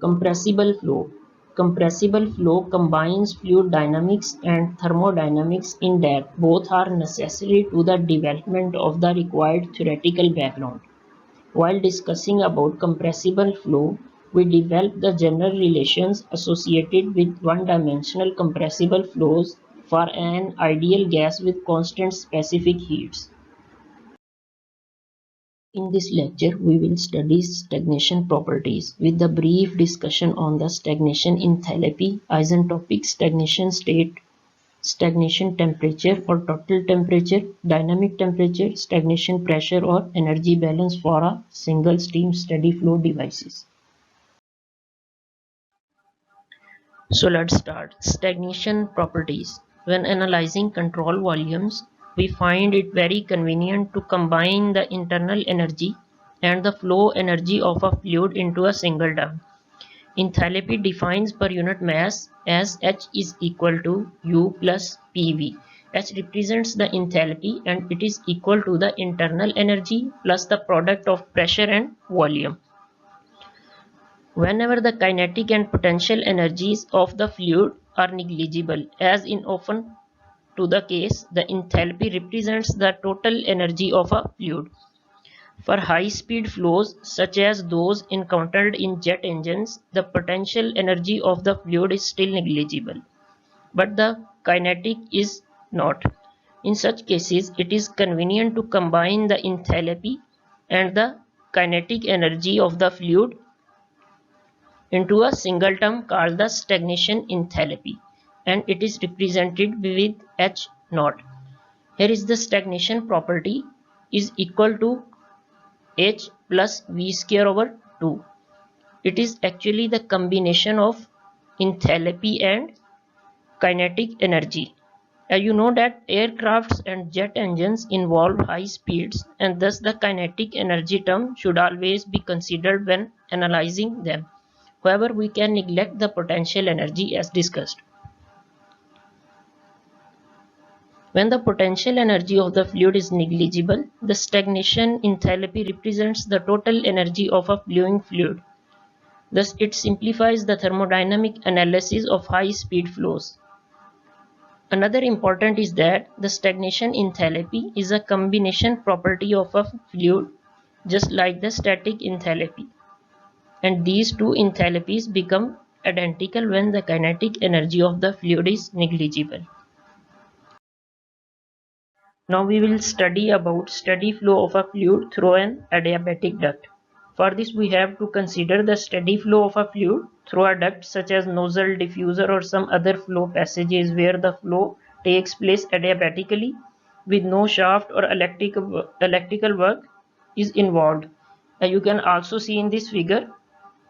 Compressible flow. Compressible flow combines fluid dynamics and thermodynamics in that both are necessary to the development of the required theoretical background. While discussing about compressible flow, we develop the general relations associated with one-dimensional compressible flows for an ideal gas with constant specific heats. In this lecture, we will study stagnation properties with a brief discussion on the stagnation enthalpy, isentropic stagnation state, stagnation temperature or total temperature, dynamic temperature, stagnation pressure or energy balance for a single stream steady flow devices. So let's start. Stagnation properties. When analyzing control volumes, we find it very convenient to combine the internal energy and the flow energy of a fluid into a single term. Enthalpy defines per unit mass as H is equal to U plus PV. H represents the enthalpy and it is equal to the internal energy plus the product of pressure and volume. Whenever the kinetic and potential energies of the fluid are negligible, as in often to the case, the enthalpy represents the total energy of a fluid. For high-speed flows such as those encountered in jet engines, the potential energy of the fluid is still negligible, but the kinetic is not. In such cases, it is convenient to combine the enthalpy and the kinetic energy of the fluid into a single term called the stagnation enthalpy, and it is represented with H naught. Here is the stagnation property is equal to H plus V square over 2. It is actually the combination of enthalpy and kinetic energy. You know that aircrafts and jet engines involve high speeds, and thus the kinetic energy term should always be considered when analyzing them. However, we can neglect the potential energy as discussed. When the potential energy of the fluid is negligible, the stagnation enthalpy represents the total energy of a flowing fluid. Thus, it simplifies the thermodynamic analysis of high-speed flows. Another important is that the stagnation enthalpy is a combination property of a fluid, just like the static enthalpy. And these two enthalpies become identical when the kinetic energy of the fluid is negligible. Now we will study about steady flow of a fluid through an adiabatic duct. For this we have to consider the steady flow of a fluid through a duct such as nozzle, diffuser or some other flow passages where the flow takes place adiabatically with no shaft or electrical work is involved. You can also see in this figure,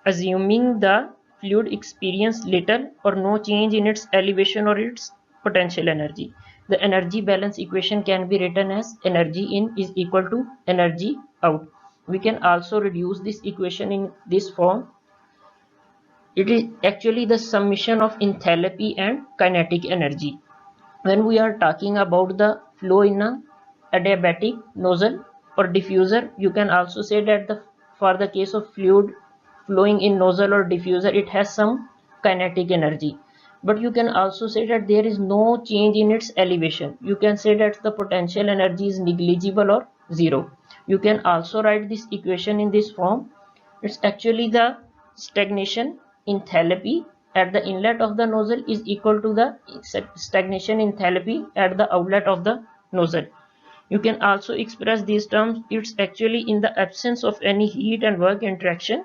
assuming the fluid experiences little or no change in its elevation or its potential energy. The energy balance equation can be written as energy in is equal to energy out. We can also reduce this equation in this form. It is actually the summation of enthalpy and kinetic energy. When we are talking about the flow in a adiabatic nozzle or diffuser, you can also say that for the case of fluid flowing in nozzle or diffuser, it has some kinetic energy. But you can also say that there is no change in its elevation. You can say that the potential energy is negligible or zero. You can also write this equation in this form. It's actually the stagnation enthalpy at the inlet of the nozzle is equal to the stagnation enthalpy at the outlet of the nozzle. You can also express these terms. It's actually in the absence of any heat and work interaction,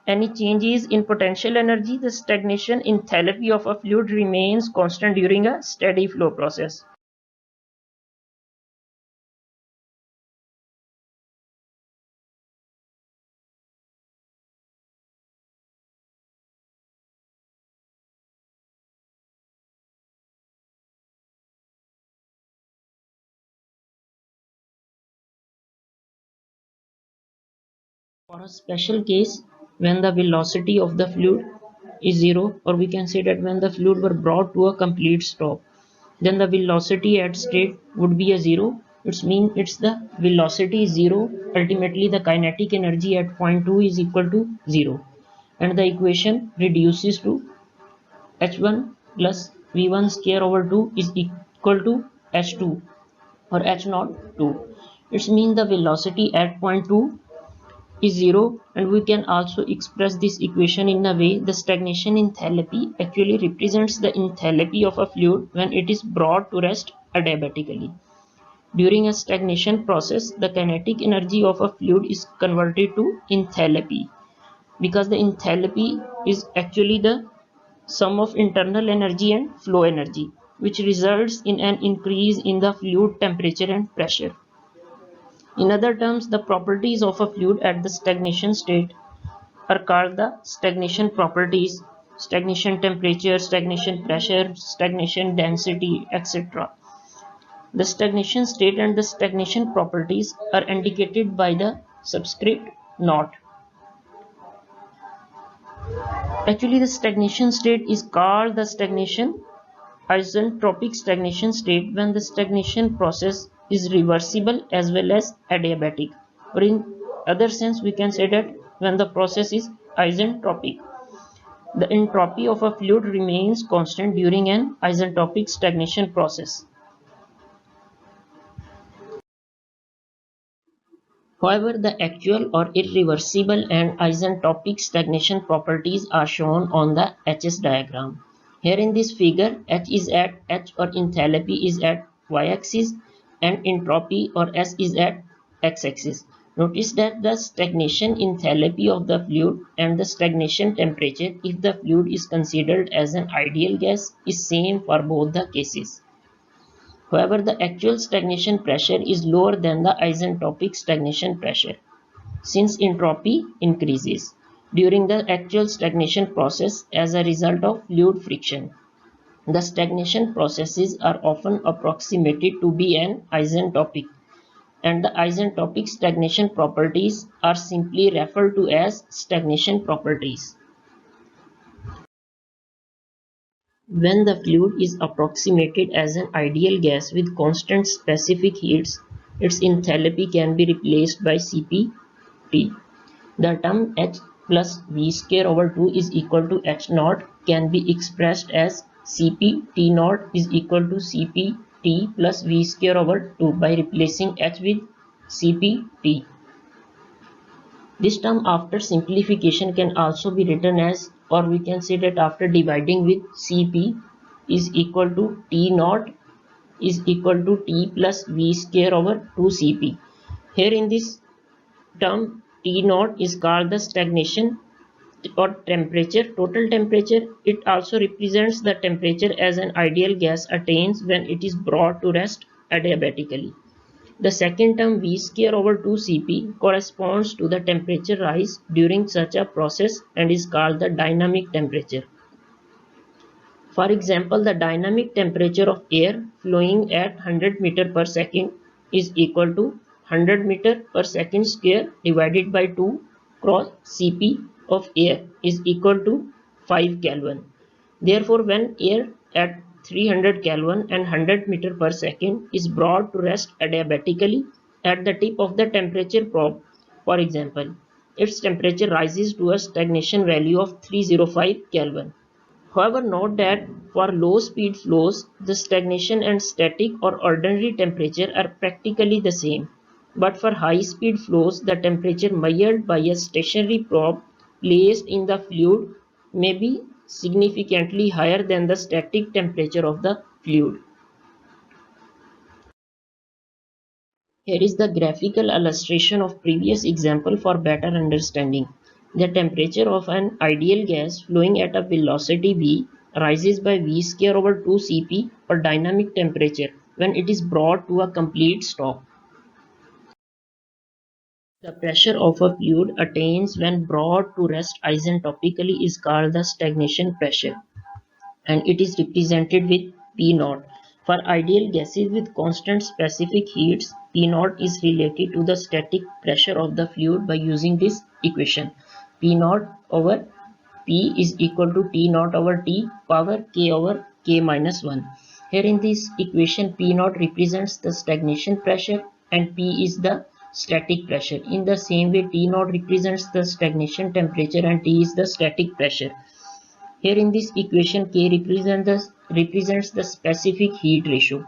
any changes in potential energy, the stagnation enthalpy of a fluid remains constant during a steady flow process. For a special case, when the velocity of the fluid is zero, or we can say that when the fluid were brought to a complete stop, then the velocity at state would be a zero. It's the velocity is zero. Ultimately, the kinetic energy at point 2 is equal to zero. and the equation reduces to h1 plus v1 square over 2 is equal to h2 or h naught 2. It means the velocity at point 2 is 0, and we can also express this equation in a way the stagnation enthalpy actually represents the enthalpy of a fluid when it is brought to rest adiabatically. During a stagnation process, the kinetic energy of a fluid is converted to enthalpy, because the enthalpy is actually the sum of internal energy and flow energy, which results in an increase in the fluid temperature and pressure. In other terms, the properties of a fluid at the stagnation state are called the stagnation properties: stagnation temperature, stagnation pressure, stagnation density, etc. The stagnation state and the stagnation properties are indicated by the subscript naught. Actually, the stagnation state is called the stagnation isentropic stagnation state when the stagnation process is reversible as well as adiabatic. Or in other sense, we can say that when the process is isentropic, the entropy of a fluid remains constant during an isentropic stagnation process. However, the actual or irreversible and isentropic stagnation properties are shown on the HS diagram. Here in this figure, H is at H or enthalpy is at y-axis and entropy or S is at x-axis. Notice that the stagnation enthalpy of the fluid and the stagnation temperature, if the fluid is considered as an ideal gas, is same for both the cases. However, the actual stagnation pressure is lower than the isentropic stagnation pressure, since entropy increases during the actual stagnation process as a result of fluid friction. The stagnation processes are often approximated to be an isentropic, and the isentropic stagnation properties are simply referred to as stagnation properties. When the fluid is approximated as an ideal gas with constant specific heats, its enthalpy can be replaced by Cp T. The term H plus V square over 2 is equal to H naught can be expressed as Cp T naught is equal to Cp T plus V square over 2 by replacing H with Cp T. This term after simplification can also be written as, or we can say that after dividing with Cp is equal to T naught is equal to T plus V square over 2 Cp. Here in this term, T naught is called the stagnation or temperature, total temperature. It also represents the temperature as an ideal gas attains when it is brought to rest adiabatically. The second term V square over 2 Cp corresponds to the temperature rise during such a process and is called the dynamic temperature. For example, the dynamic temperature of air flowing at 100 meter per second is equal to 100 meter per second square divided by 2 cross Cp of air is equal to 5 Kelvin. Therefore, when air at 300 Kelvin and 100 meter per second is brought to rest adiabatically at the tip of the temperature probe, for example, its temperature rises to a stagnation value of 305 Kelvin. However, note that for low speed flows, the stagnation and static or ordinary temperature are practically the same. But for high speed flows, the temperature measured by a stationary probe placed in the fluid may be significantly higher than the static temperature of the fluid. Here is the graphical illustration of previous example for better understanding. The temperature of an ideal gas flowing at a velocity v rises by v square over 2 Cp or dynamic temperature when it is brought to a complete stop. The pressure of a fluid attains when brought to rest isentropically is called the stagnation pressure, and it is represented with P naught. For ideal gases with constant specific heats, P naught is related to the static pressure of the fluid by using this equation. P naught over P is equal to T naught over T power K over K minus 1. Here in this equation, P naught represents the stagnation pressure and P is the static pressure. In the same way, T naught represents the stagnation temperature and T is the static pressure. Here in this equation, K represents the specific heat ratio.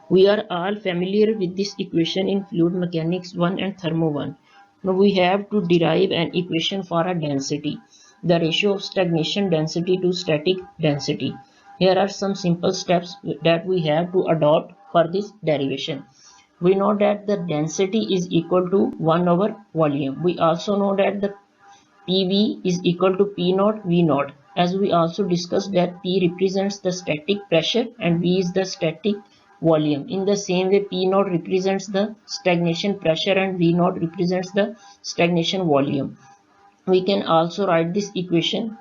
We are all familiar with this equation in fluid mechanics 1 and thermo 1. Now we have to derive an equation for a density, the ratio of stagnation density to static density. Here are some simple steps that we have to adopt for this derivation. We know that the density is equal to 1 over volume. We also know that the PV is equal to P naught V naught, as we also discussed that P represents the static pressure and V is the static volume. In the same way, P naught represents the stagnation pressure and V naught represents the stagnation volume. We can also write this equation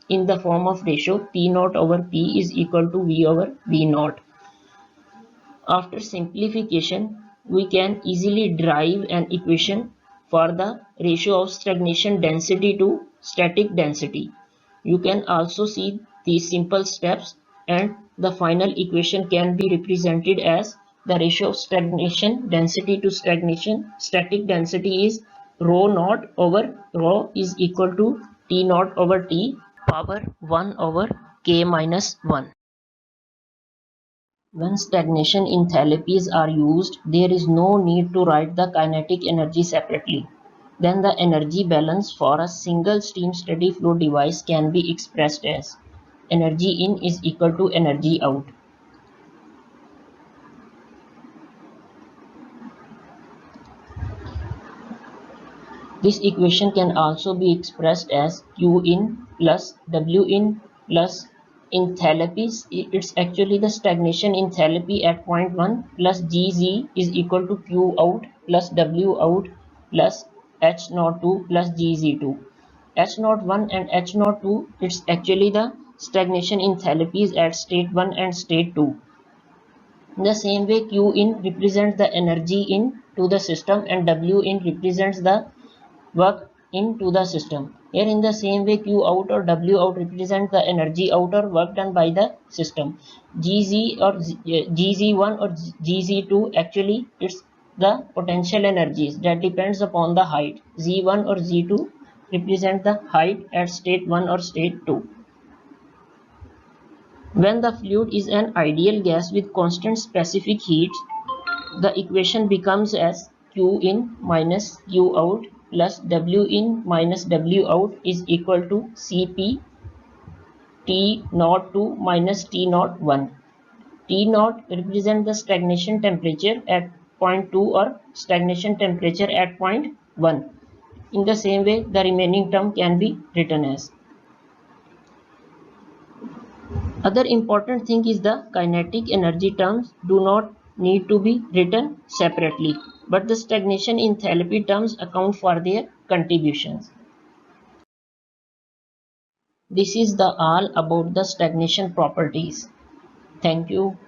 in the form of ratio P naught over P is equal to V over V naught. After simplification, we can easily derive an equation for the ratio of stagnation density to static density. You can also see these simple steps, and the final equation can be represented as the ratio of stagnation density to static density is rho naught over rho is equal to T naught over T power 1 over K minus 1. When stagnation enthalpies are used, there is no need to write the kinetic energy separately. Then the energy balance for a single steam steady flow device can be expressed as energy in is equal to energy out. This equation can also be expressed as Q in plus W in plus enthalpies. It's actually the stagnation enthalpy at point 1 plus Gz is equal to Q out plus W out plus H02 plus Gz2. H01 and H02, it's actually the stagnation enthalpies at state 1 and state 2. In the same way, Q in represents the energy in to the system and W in represents the work into the system. Here in the same way, Q out or W out represent the energy out or work done by the system. Gz or Gz1 or Gz2, actually it's the potential energies that depends upon the height. Z1 or Z2 represent the height at state 1 or state 2. When the fluid is an ideal gas with constant specific heat, the equation becomes as Q in minus Q out plus W in minus W out is equal to Cp T naught 2 minus T naught 1. T naught represents the stagnation temperature at point 2 or stagnation temperature at point 1. In the same way, the remaining term can be written as. Other important thing is the kinetic energy terms do not need to be written separately, but the stagnation enthalpy terms account for their contributions. This is the all about the stagnation properties. Thank you.